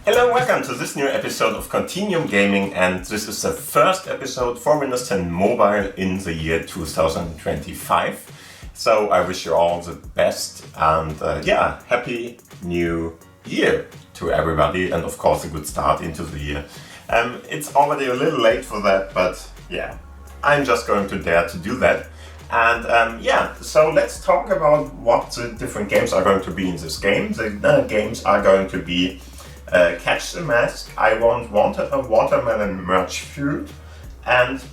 Hello and welcome to this new episode of Continuum Gaming, and this is the first episode for Windows 10 Mobile in the year 2025. So I wish you all the best and happy new year to everybody, and of course a good start into the year. It's already a little late for that, but yeah, I'm just going to dare to do that. And so let's talk about what the different games are going to be in this game. The games are going to be Catch the Mask, I Want a Watermelon Merch Feud, and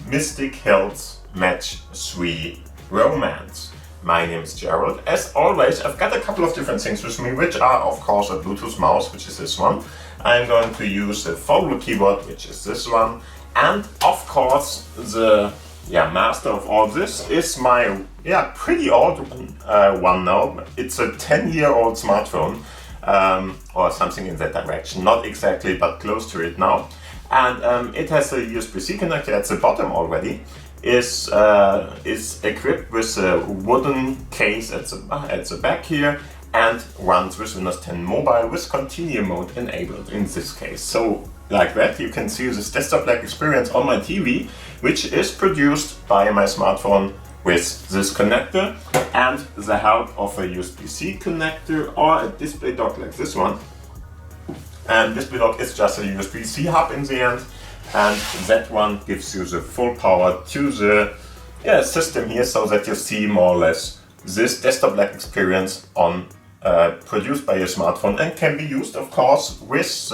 Mystic Hills Match 3 Romance. My name is Gerald. As always, I've got a couple of different things with me, which are of course a Bluetooth mouse, which is this one. I'm going to use the Foldable keyboard, which is this one. And of course, the master of all this is my pretty old one now. It's a 10-year-old smartphone. Or something in that direction, not exactly, but close to it now. And it has a USB-C connector at the bottom already. Is equipped with a wooden case at the back here, and runs with Windows 10 Mobile with Continuum mode enabled in this case. So like that, you can see this desktop-like experience on my TV, which is produced by my smartphone with this connector and the help of a USB-C connector or a display dock like this one. And display dock is just a USB-C hub in the end, and that one gives you the full power to the system here, so that you see more or less this desktop-like experience on produced by your smartphone, and can be used of course with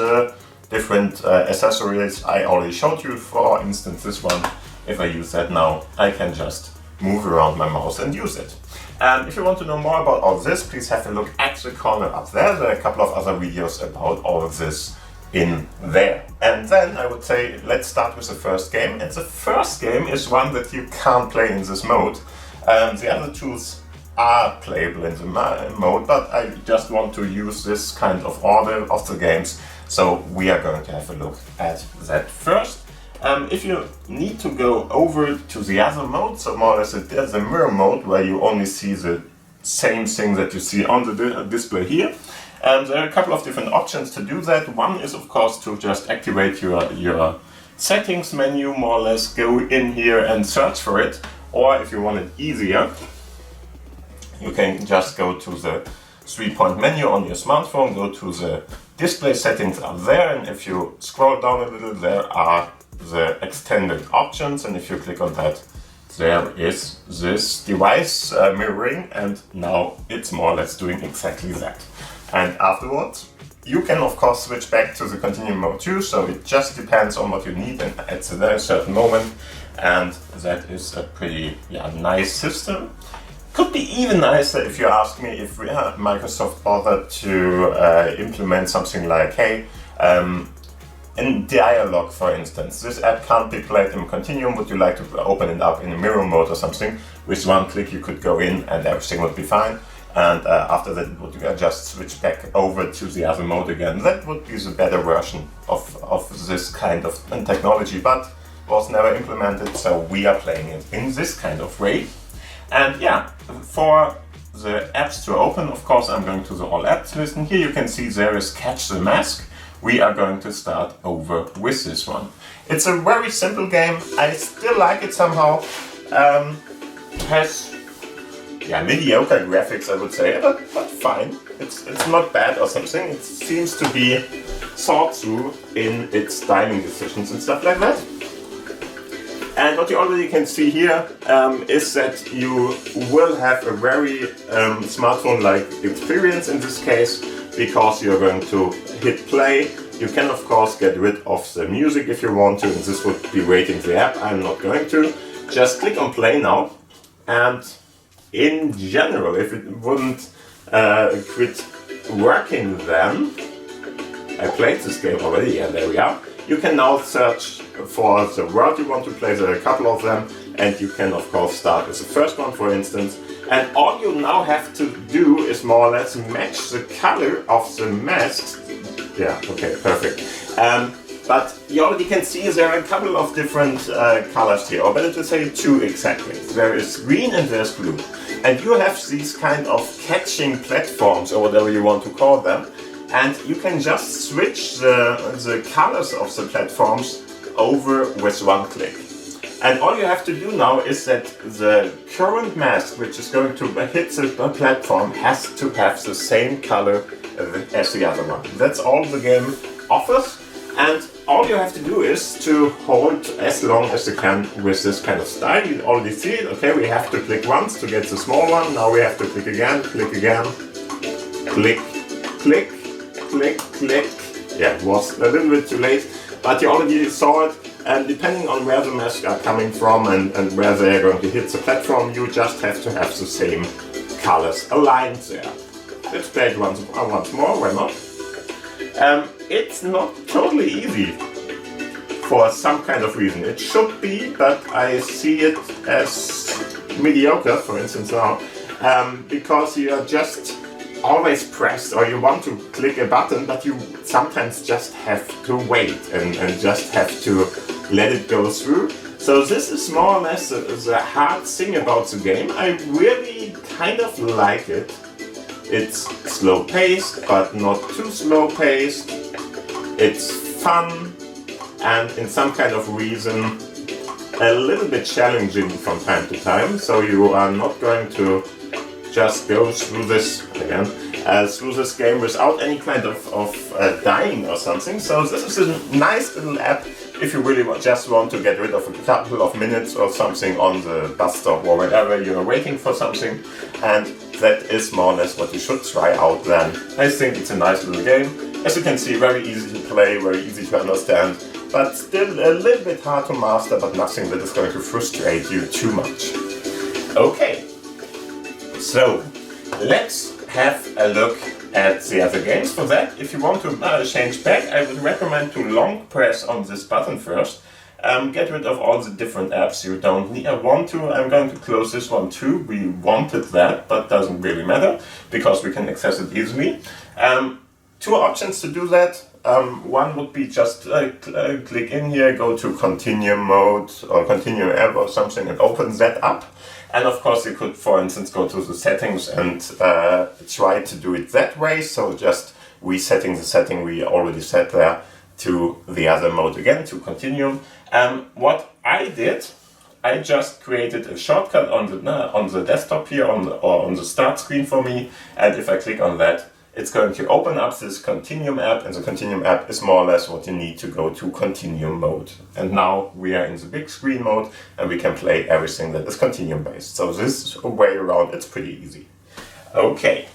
different accessories I already showed you. For instance, this one, if I use that now, I can just move around my mouse and use it. If you want to know more about all this, please have a look at the corner up there. There are a couple of other videos about all of this in there. And then I would say let's start with the first game. And the first game is one that you can't play in this mode. The other tools are playable in the mode, but I just want to use this kind of order of the games. So we are going to have a look at that first. If you need to go over to the other mode, so more or less there's a mirror mode where you only see the same thing that you see on the display here. There are a couple of different options to do that. One is of course to just activate your settings menu, more or less go in here and search for it. Or if you want it easier, you can just go to the 3-point menu on your smartphone, go to the display settings up there, and if you scroll down a little, there are the extended options, and if you click on that, there is this device mirroring, and now it's more or less doing exactly that. And afterwards, you can of course switch back to the Continuum mode too, so it just depends on what you need and at a very certain moment, and that is a pretty nice system. Could be even nicer if you ask me, if Microsoft bothered to implement something like, hey, in dialogue, for instance, this app can't be played in Continuum, would you like to open it up in a mirror mode or something? With one click you could go in and everything would be fine, and after that it would just switch back over to the other mode again. That would be the better version of this kind of technology, but was never implemented, so we are playing it in this kind of way. And for the apps to open, of course I'm going to the all apps list, and here you can see there is Catch the Mask. We are going to start over with this one. It's a very simple game. I still like it somehow. Has mediocre graphics, I would say, but fine. It's not bad or something. It seems to be thought through in its styling decisions and stuff like that. And what you already can see here is that you will have a very smartphone-like experience in this case, because you're going to hit play. You can of course get rid of the music if you want to, and this would be rating the app. I'm not going to. Just click on play now, and in general, if it wouldn't quit working then, I played this game already, there we are. You can now search for the word you want to play, there are a couple of them, and you can of course start with the first one, for instance. And all you now have to do is more or less match the color of the masks. Yeah, okay, perfect. But you already can see there are a couple of different colors here, or better to say two exactly. There is green and there's blue. And you have these kind of catching platforms, or whatever you want to call them, and you can just switch the colors of the platforms over with one click. And all you have to do now is that the current mask which is going to hit the platform has to have the same color as the other one. That's all the game offers, and all you have to do is to hold as long as you can with this kind of style. You already see it. Okay, we have to click once to get the small one. Now we have to click again, click, click, click, click. Yeah, it was a little bit too late, but you already saw it. And depending on where the masks are coming from and where they are going to hit the platform, you just have to have the same colors aligned there. Let's play it once more, why not? It's not totally easy for some kind of reason. It should be, but I see it as mediocre, for instance now, because you are just always pressed, or you want to click a button, but you sometimes just have to wait and just have to let it go through. So this is more or less the hard thing about the game. I really kind of like it. It's slow paced, but not too slow paced. It's fun, and in some kind of reason a little bit challenging from time to time. So you are not going to just go through this again, through this game without any kind of dying or something. So this is a nice little app if you really just want to get rid of a couple of minutes or something on the bus stop or wherever you're waiting for something, and that is more or less what you should try out then. I think it's a nice little game. As you can see, very easy to play, very easy to understand, but still a little bit hard to master, but nothing that is going to frustrate you too much. Okay, so let's have a look at the other games. For that, if you want to change back, I would recommend to long press on this button first. Get rid of all the different apps you don't need. I'm going to close this one too. We wanted that, but doesn't really matter because we can access it easily. Two options to do that. One would be just click in here, go to Continuum mode or Continuum app or something and open that up. And of course you could, for instance, go to the settings and try to do it that way. So just resetting the setting we already set there to the other mode again, to Continuum. What I did, I just created a shortcut on the desktop here, on the start screen for me. And if I click on that, it's going to open up this Continuum app, and the Continuum app is more or less what you need to go to Continuum mode. And now we are in the big screen mode, and we can play everything that is Continuum based. So this way around, it's pretty easy. Okay.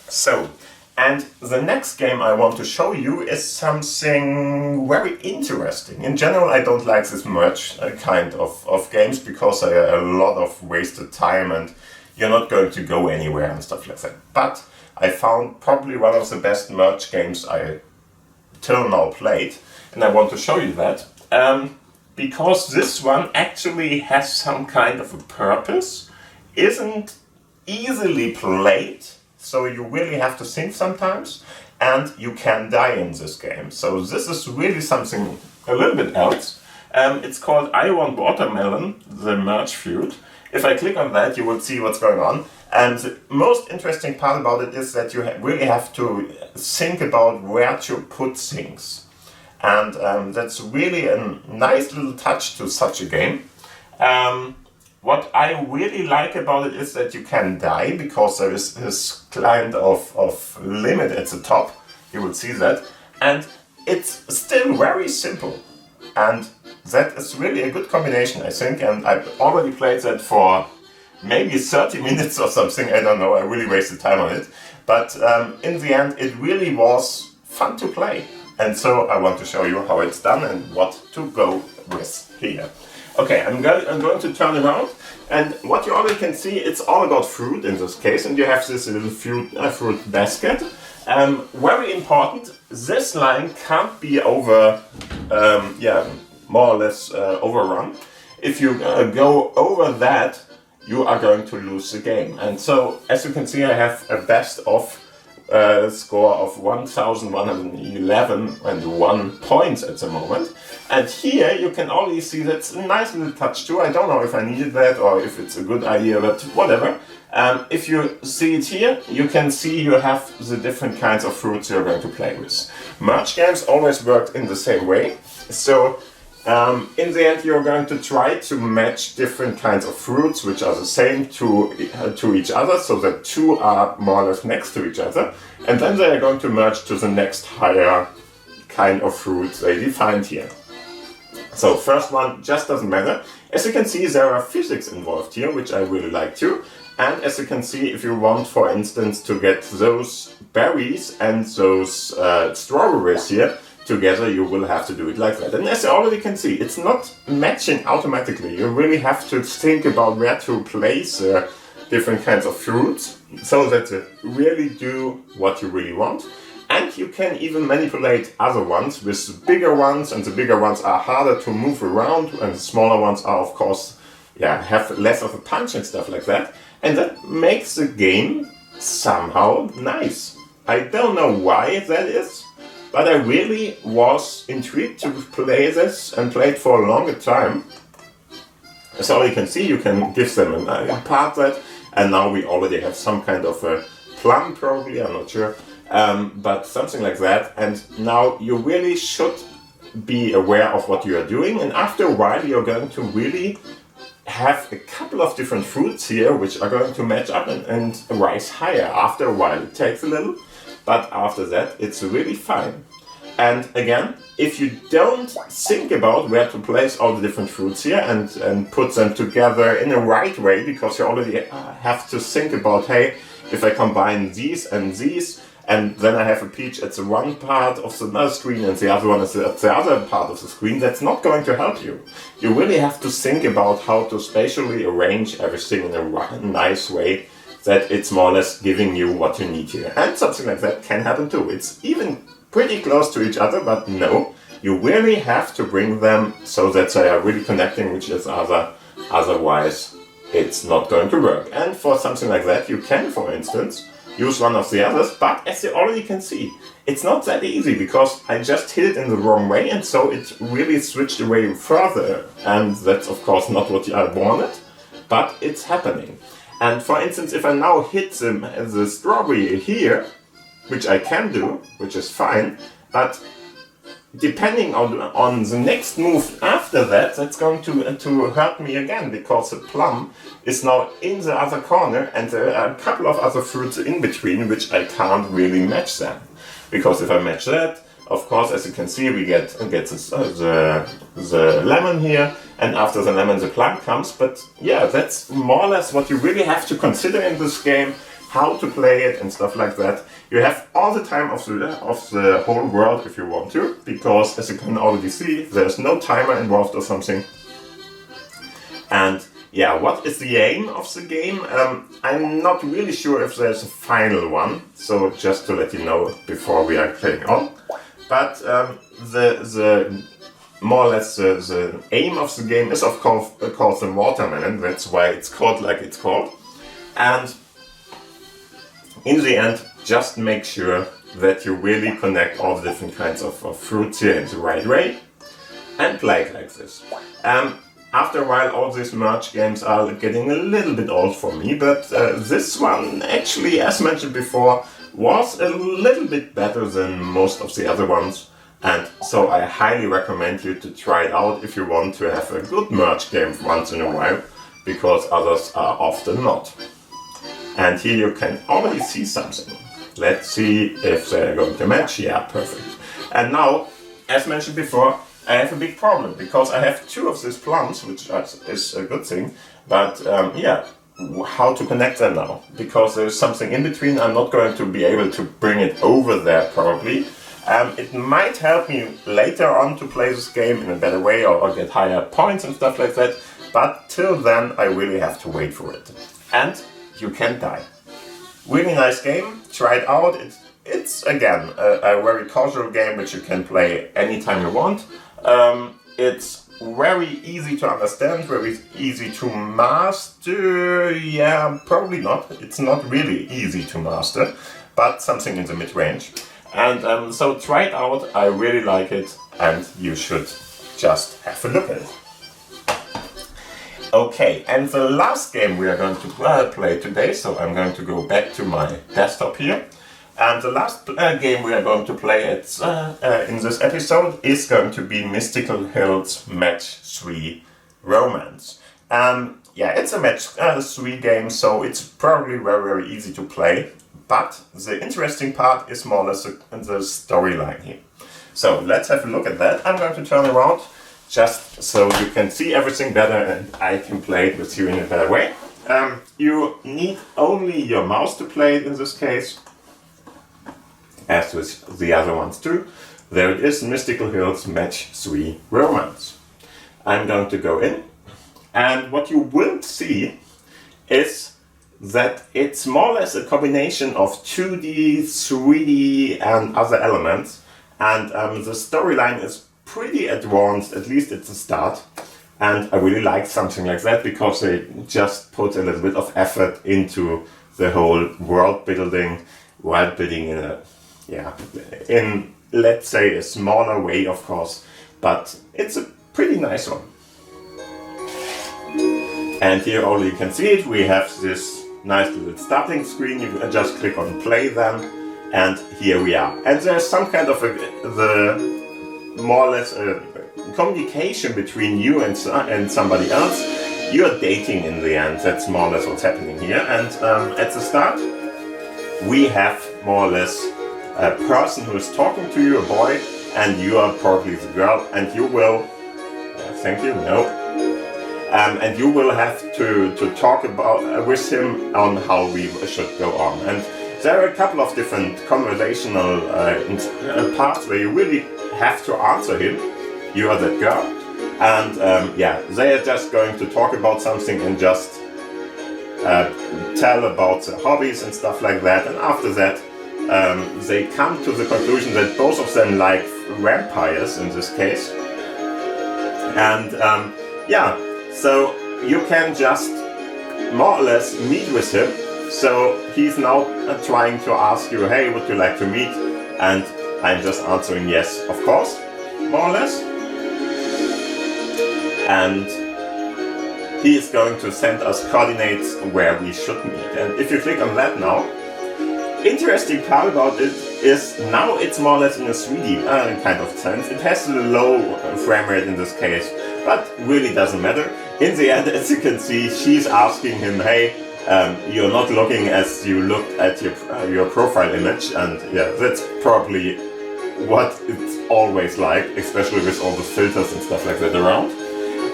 So, and the next game I want to show you is something very interesting. In general, I don't like this merge kind of games because they are a lot of wasted time and you're not going to go anywhere and stuff like that. But I found probably one of the best merge games I till now played, and I want to show you that because this one actually has some kind of a purpose, isn't easily played, so you really have to think sometimes, and you can die in this game. So this is really something a little bit else. It's called I Want Watermelon, the merge feud. If I click on that, you will see what's going on. And the most interesting part about it is that you really have to think about where to put things. And that's really a nice little touch to such a game. What I really like about it is that you can die, because there is this kind of limit at the top. You will see that. And it's still very simple. And that is really a good combination, I think. And I've already played that for maybe 30 minutes or something, I don't know, I really wasted time on it. But in the end, it really was fun to play. And so I want to show you how it's done and what to go with here. Okay, I'm going to turn around, and what you already can see, it's all about fruit in this case, and you have this little fruit basket. Very important, this line can't be more or less overrun. If you go over that, you are going to lose the game. And so, as you can see, I have a best of score of 1,111 points at the moment. And here you can already see that's a nice little touch too. I don't know if I needed that or if it's a good idea, but whatever. If you see it here, you can see you have the different kinds of fruits you're going to play with. Merge games always work in the same way. So in the end, you're going to try to match different kinds of fruits which are the same to each other, so that two are more or less next to each other, and then they are going to merge to the next higher kind of fruit they defined here. So first one just doesn't matter. As you can see, there are physics involved here, which I really like too. And as you can see, if you want, for instance, to get those berries and those strawberries here together, you will have to do it like that. And as you already can see, it's not matching automatically. You really have to think about where to place different kinds of fruits so that they really do what you really want. And you can even manipulate other ones with bigger ones, and the bigger ones are harder to move around, and the smaller ones are, of course, have less of a punch and stuff like that. And that makes the game somehow nice. I don't know why that is, but I really was intrigued to play this and play it for a longer time. So you can see, you can give them a part that, and now we already have some kind of a plum probably, I'm not sure, but something like that. And now you really should be aware of what you are doing, and after a while you're going to really have a couple of different fruits here which are going to match up and rise higher. After a while it takes a little, but after that it's really fine. And again, if you don't think about where to place all the different fruits here and put them together in the right way, because you already have to think about, hey, if I combine these and these, and then I have a peach at the one part of the other screen and the other one is at the other part of the screen, that's not going to help you. You really have to think about how to spatially arrange everything in a nice way that it's more or less giving you what you need here. And something like that can happen too. It's even pretty close to each other, but no, you really have to bring them so that they are really connecting with each other, otherwise it's not going to work. And for something like that, you can, for instance, use one of the others, but as you already can see, it's not that easy, because I just hit it in the wrong way, and so it really switched away further, and that's of course not what I wanted, but it's happening. And for instance, if I now hit the strawberry here, which I can do, which is fine, but depending on the next move after that, that's going to hurt me again, because the plum is now in the other corner and there are a couple of other fruits in between which I can't really match them. Because if I match that, of course, as you can see, we get the lemon here, and after the lemon the plum comes. But yeah, that's more or less what you really have to consider in this game, how to play it and stuff like that. You have all the time of the whole world if you want to, because as you can already see, there's no timer involved or something. And yeah, what is the aim of the game? I'm not really sure if there's a final one, so just to let you know before we are playing on. But the more or less the aim of the game is of course the watermelon. That's why it's called like it's called. And in the end, just make sure that you really connect all the different kinds of fruits here in the right way and play it like this. After a while, all these merge games are getting a little bit old for me, but this one actually, as mentioned before, was a little bit better than most of the other ones, and so I highly recommend you to try it out if you want to have a good merge game once in a while, because others are often not. And here you can already see something. Let's see if they're going to match. Yeah, perfect. And now, as mentioned before, I have a big problem, because I have two of these plums, which is a good thing, but yeah, how to connect them now? Because there's something in between. I'm not going to be able to bring it over there probably. It might help me later on to play this game in a better way, or get higher points and stuff like that, but till then I really have to wait for it. And you can die. Really nice game, try it out. It's again a very casual game which you can play anytime you want. It's very easy to understand, very easy to master. Yeah, probably not. It's not really easy to master, but something in the mid-range. And so try it out. I really like it, and you should just have a look at it. Okay, and the last game we are going to play today, so I'm going to go back to my desktop here. And the last game we are going to play in this episode is going to be Mystical Hills Match 3 Romance. Yeah, it's a Match 3 game, so it's probably very, very easy to play. But the interesting part is more or less the storyline here. So let's have a look at that. I'm going to turn around just so you can see everything better and I can play it with you in a better way. You need only your mouse to play it in this case, as with the other ones too. There it is, Mystical Hills Match 3 Romance. I'm going to go in, and what you will see is that it's more or less a combination of 2D, 3D and other elements, and the storyline is pretty advanced, at least at the start, and I really like something like that because they just put a little bit of effort into the whole world building in a, in, let's say, a smaller way, of course, but it's a pretty nice one. And here all you can see it, we have this nice little starting screen. You can just click on play then, and here we are. And there's some kind of more or less a communication between you and somebody else. You're dating in the end, that's more or less what's happening here. And at the start, we have more or less a person who is talking to you, a boy, and you are probably the girl, and you will, thank you, no. And you will have to talk with him on how we should go on. And there are a couple of different conversational parts where you really have to answer him. You are that girl. And they are just going to talk about something and just tell about the hobbies and stuff like that. And after that, they come to the conclusion that both of them like vampires in this case. And so you can just more or less meet with him. So he's now trying to ask you, hey, would you like to meet? And I'm just answering yes, of course, more or less. And he is going to send us coordinates where we should meet. And if you click on that now, interesting part about it is now it's more or less in a 3D kind of sense. It has a low frame rate in this case, but really doesn't matter. In the end, as you can see, she's asking him, hey, you're not looking as you looked at your profile image, and yeah, that's probably what it's always like, especially with all the filters and stuff like that around.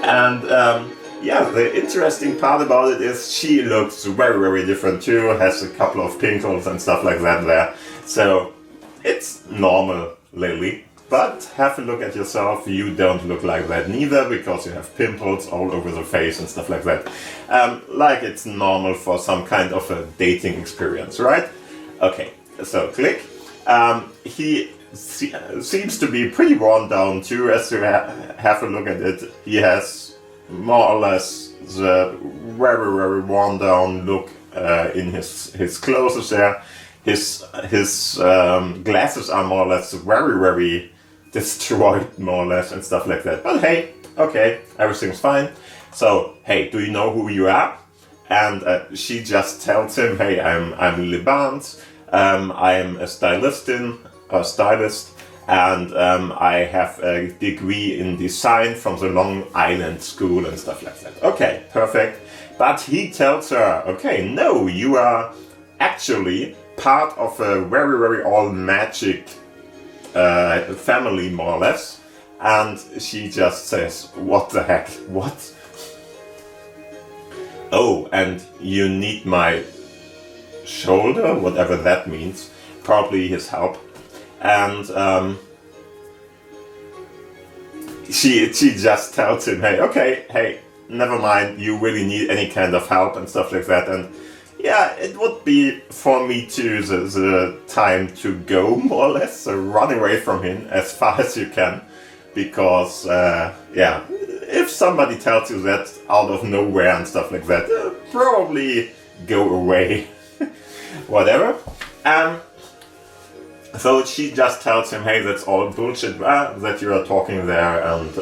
And the interesting part about it is she looks very, very different too, has a couple of pimples and stuff like that there. So it's normal, Lily. But have a look at yourself, you don't look like that neither, because you have pimples all over the face and stuff like that. Like it's normal for some kind of a dating experience, right? Okay, so click. He seems to be pretty worn down too, as you have a look at it. He has more or less the very, very worn down look in his clothes there. His glasses are more or less very, very destroyed, more or less, and stuff like that. But hey, okay, everything's fine. So, hey, do you know who you are? And she just tells him, hey, I'm Lily Barnes, I'm a stylist, and I have a degree in design from the Long Island School and stuff like that. Okay, perfect. But he tells her, okay, no, you are actually part of a very, very old magic family, more or less. And she just says, what the heck, what? Oh, and you need my shoulder, whatever that means, probably his help. And she just tells him, hey, never mind, you really need any kind of help and stuff like that. And yeah, it would be for me too the time to go, more or less, so run away from him as far as you can, because if somebody tells you that out of nowhere and stuff like that, probably go away. Whatever. So she just tells him, hey, that's all bullshit that you are talking there, and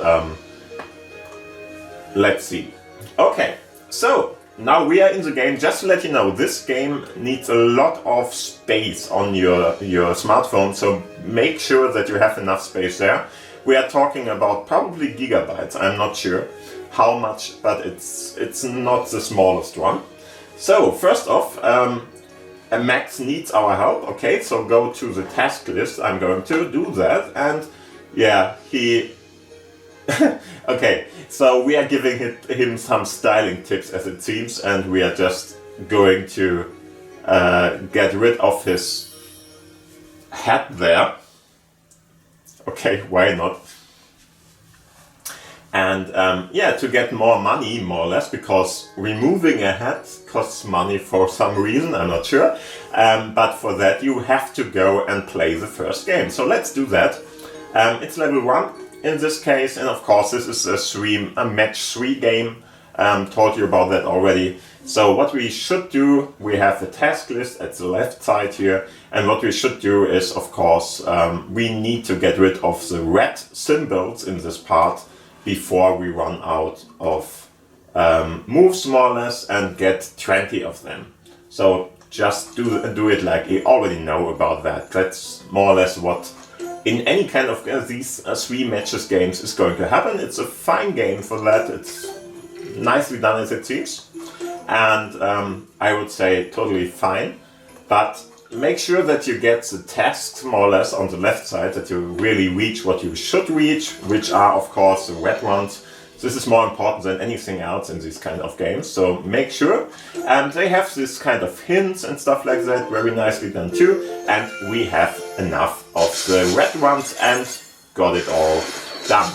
let's see. Okay, so now we are in the game. Just to let you know, this game needs a lot of space on your smartphone, so make sure that you have enough space there. We are talking about probably gigabytes. I'm not sure how much, but it's not the smallest one. So first off, Max needs our help. Okay, so go to the task list. I'm going to do that, and yeah, he. Okay, so we are giving him some styling tips, as it seems, and we are just going to get rid of his hat there. Okay, why not? And yeah, to get more money, more or less, because removing a hat costs money for some reason, I'm not sure. But for that you have to go and play the first game. So let's do that. It's level 1 in this case, and of course this is a match 3 game. Told you about that already. So what we should do, we have the task list at the left side here, and what we should do is, of course, we need to get rid of the red symbols in this part before we run out of moves, more or less, and get 20 of them. So just do it like you already know about that. That's more or less what in any kind of these 3 matches games is going to happen. It's a fine game for that. It's nicely done, as it seems, and I would say totally fine. But make sure that you get the tasks more or less on the left side, that you really reach what you should reach, which are of course the red ones. This is more important than anything else in these kind of games, so make sure. And they have this kind of hints and stuff like that, very nicely done too. And we have enough of the red ones and got it all done.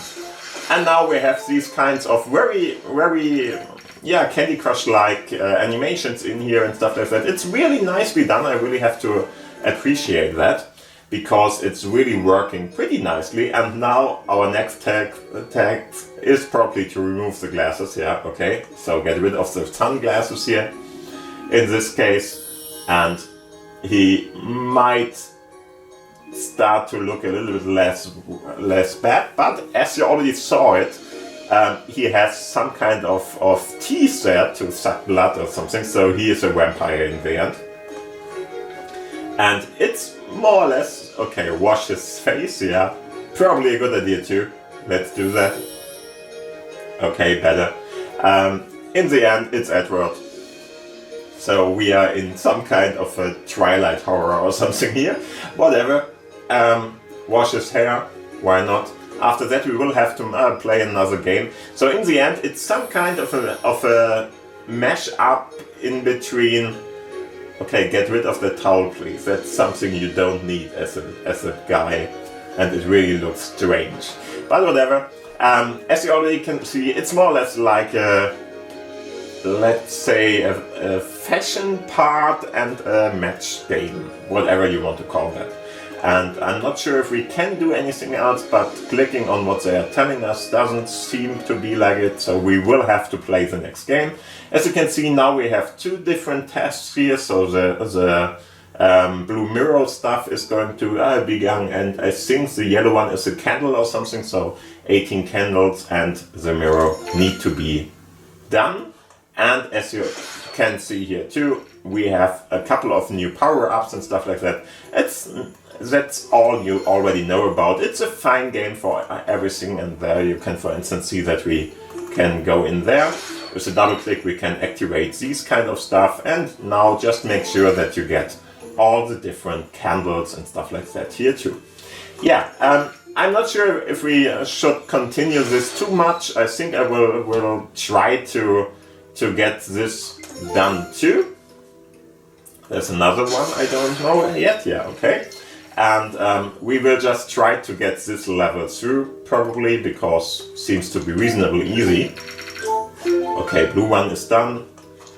And now we have these kinds of very Candy Crush-like animations in here and stuff like that. It's really nicely done. I really have to appreciate that, because it's really working pretty nicely. And now our next tag is probably to remove the glasses. Yeah, okay. So get rid of the sunglasses here in this case, and he might start to look a little bit less bad. But as you already saw it, he has some kind of teeth there to suck blood or something, so he is a vampire in the end. And it's more or less, okay, wash his face, yeah, probably a good idea too. Let's do that. Okay, better. In the end, it's Edward. So we are in some kind of a Twilight horror or something here. Whatever. Wash his hair, why not? After that we will have to play another game. So in the end it's some kind of a mash up in between. Okay, get rid of the towel please. That's something you don't need as a guy, and it really looks strange. But whatever. As you already can see, it's more or less like a, let's say, a fashion part and a match game, whatever you want to call that. And I'm not sure if we can do anything else, but clicking on what they are telling us doesn't seem to be like it, so we will have to play the next game. As you can see, now we have 2 different tasks here, so the blue mirror stuff is going to be done, and I think the yellow one is a candle or something, so 18 candles and the mirror need to be done. And as you can see here too, we have a couple of new power-ups and stuff like that. That's all you already know about. It's a fine game for everything, and there you can, for instance, see that we can go in there. With a double click we can activate these kind of stuff, and now just make sure that you get all the different candles and stuff like that here too. Yeah, I'm not sure if we should continue this too much. I think I will try to get this done too. There's another one I don't know yet. Yeah, okay. And we will just try to get this level through, probably, because it seems to be reasonably easy. Okay, blue one is done,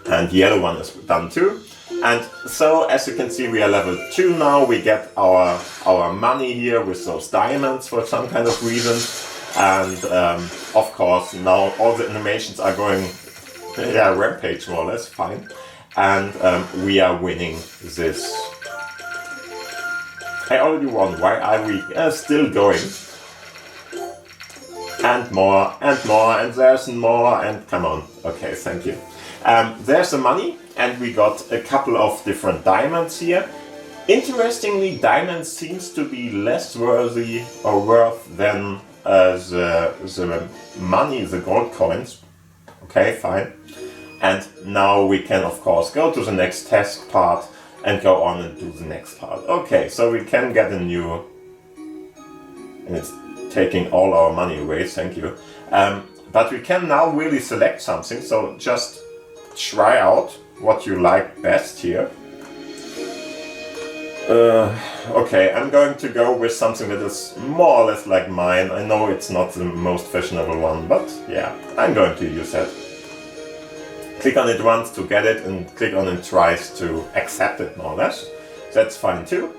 and yellow one is done too. And so, as you can see, we are level 2 now. We get our money here with those diamonds for some kind of reason. And of course, now all the animations are going, yeah, rampage more or less, fine. And we are winning this. I already won. Why are we still going? And more, and more, and there's more, and come on. Okay, thank you. There's the money, and we got a couple of different diamonds here. Interestingly, diamonds seems to be less worthy or worth than the money, the gold coins. Okay, fine. And now we can, of course, go to the next task part and go on and do the next part. Okay, so we can get a new... And it's taking all our money away, thank you. But we can now really select something, so just try out what you like best here. Okay, I'm going to go with something that is more or less like mine. I know it's not the most fashionable one, but yeah, I'm going to use that. Click on it once to get it, and click on it twice to accept it, more or less. That's fine too.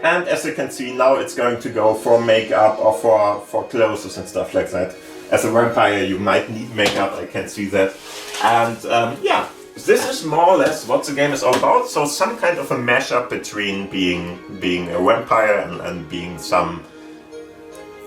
And as you can see, now it's going to go for makeup or for clothes and stuff like that. As a vampire, you might need makeup, I can see that. And yeah, this is more or less what the game is all about. So some kind of a mashup between being a vampire and being some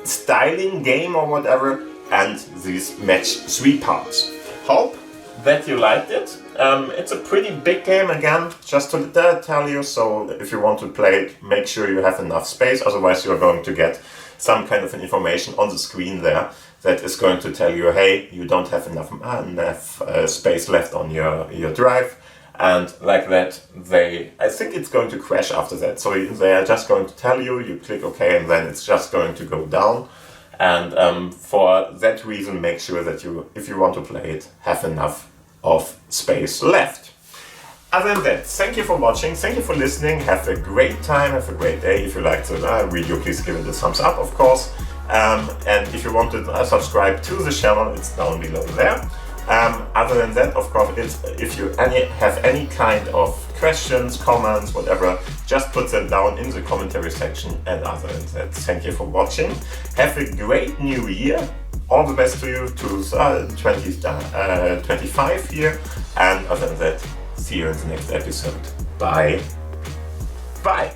styling game or whatever, and these match 3 parts. Hope that you liked it. It's a pretty big game again, just to tell you, so if you want to play it, make sure you have enough space, otherwise you're going to get some kind of information on the screen there that is going to tell you, hey, you don't have enough space left on your drive, and like that, I think it's going to crash after that, so they are just going to tell you, you click OK, and then it's just going to go down. And for that reason, make sure that you, if you want to play it, have enough of space left. Other than that, thank you for watching, thank you for listening, have a great time, have a great day. If you liked the video, please give it a thumbs up, of course. And if you want to subscribe to the channel, it's down below there. Other than that, of course, if you have any kind of questions, comments, whatever, just put them down in the commentary section. And other than that, thank you for watching. Have a great new year. All the best to you to 2025 here. And other than that, see you in the next episode. Bye. Bye.